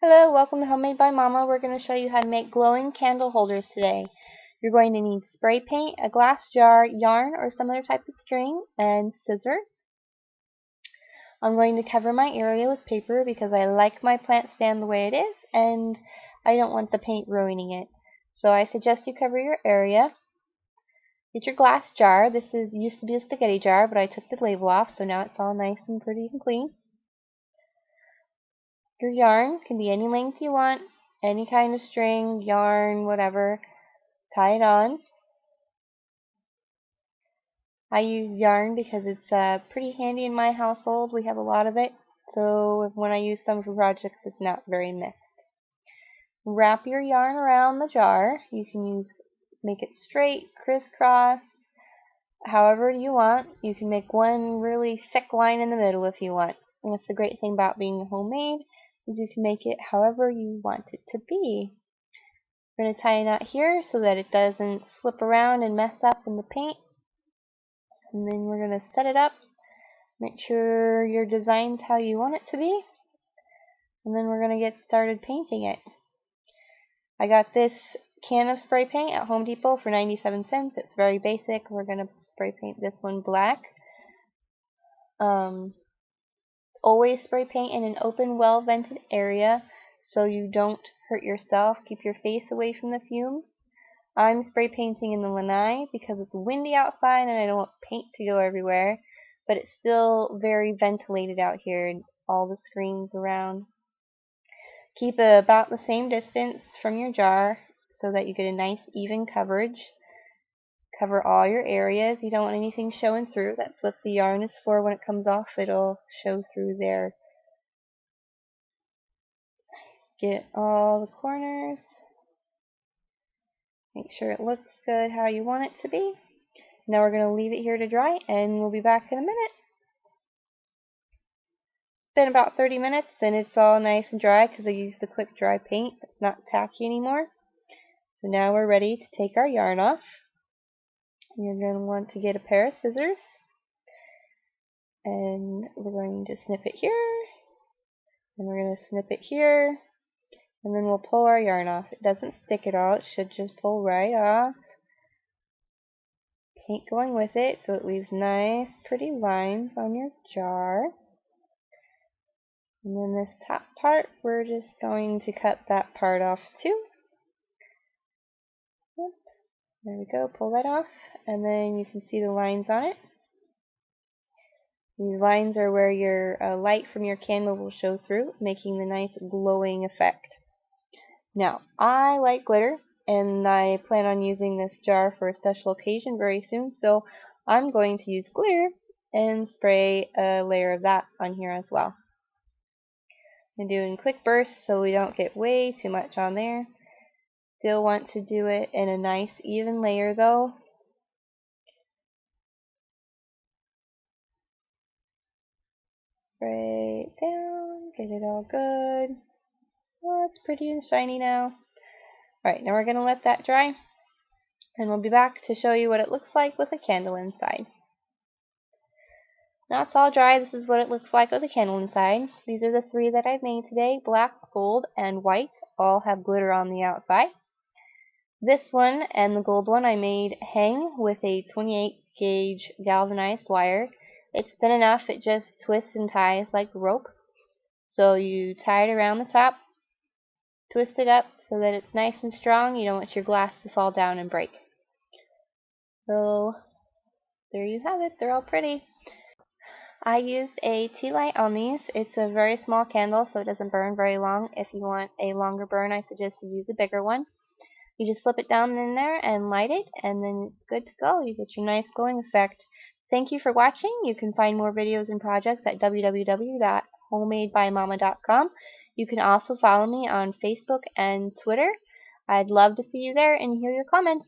Hello, welcome to Homemade by Mama. We're going to show you how to make glowing candle holders today. You're going to need spray paint, a glass jar, yarn or some other type of string, and scissors. I'm going to cover my area with paper because I like my plant stand the way it is and I don't want the paint ruining it. So I suggest you cover your area. Get your glass jar. This used to be a spaghetti jar, but I took the label off, so now it's all nice and pretty and clean. Your yarn can be any length you want, any kind of string, yarn, whatever. Tie it on. I use yarn because it's pretty handy in my household. We have a lot of it, so when I use some for projects, it's not very messy. Wrap your yarn around the jar. You can make it straight, crisscross, however you want. You can make one really thick line in the middle if you want. And that's the great thing about being homemade, is you can make it however you want it to be. We're going to tie a knot here so that it doesn't slip around and mess up in the paint. And then we're going to set it up. Make sure your design's how you want it to be. And then we're going to get started painting it. I got this can of spray paint at Home Depot for 97 cents. It's very basic. We're going to spray paint this one black. Always spray paint in an open, well-vented area so you don't hurt yourself. Keep your face away from the fumes. I'm spray painting in the lanai because it's windy outside and I don't want paint to go everywhere, but it's still very ventilated out here and all the screens around. Keep about the same distance from your jar so that you get a nice even coverage. Cover all your areas. You don't want anything showing through. That's what the yarn is for. When it comes off, it'll show through there. Get all the corners. Make sure it looks good how you want it to be. Now we're going to leave it here to dry, and we'll be back in a minute. It's been about 30 minutes, and it's all nice and dry because I used the quick dry paint. It's not tacky anymore. So now we're ready to take our yarn off. You're going to want to get a pair of scissors, and we're going to snip it here, and we're going to snip it here, and then we'll pull our yarn off. It doesn't stick at all. It should just pull right off. Paint going with it so it leaves nice pretty lines on your jar. And then this top part, we're just going to cut that part off too. Yep. There we go, pull that off, and then you can see the lines on it. These lines are where your light from your candle will show through, making the nice glowing effect. Now, I like glitter, and I plan on using this jar for a special occasion very soon, so I'm going to use glitter and spray a layer of that on here as well. I'm doing quick bursts so we don't get way too much on there. Still want to do it in a nice even layer though. Spray it down, get it all good. Oh, it's pretty and shiny now. Alright, now we're going to let that dry, and we'll be back to show you what it looks like with a candle inside. Now it's all dry. This is what it looks like with a candle inside. These are the three that I've made today. Black, gold, and white. All have glitter on the outside. This one and the gold one I made hang with a 28 gauge galvanized wire. It's thin enough, it just twists and ties like rope. So you tie it around the top, twist it up so that it's nice and strong. You don't want your glass to fall down and break. So there you have it. They're all pretty. I used a tea light on these. It's a very small candle, so it doesn't burn very long. If you want a longer burn, I suggest you use a bigger one. You just slip it down in there and light it, and then it's good to go. You get your nice glowing effect. Thank you for watching. You can find more videos and projects at www.homemadebymama.com. You can also follow me on Facebook and Twitter. I'd love to see you there and hear your comments.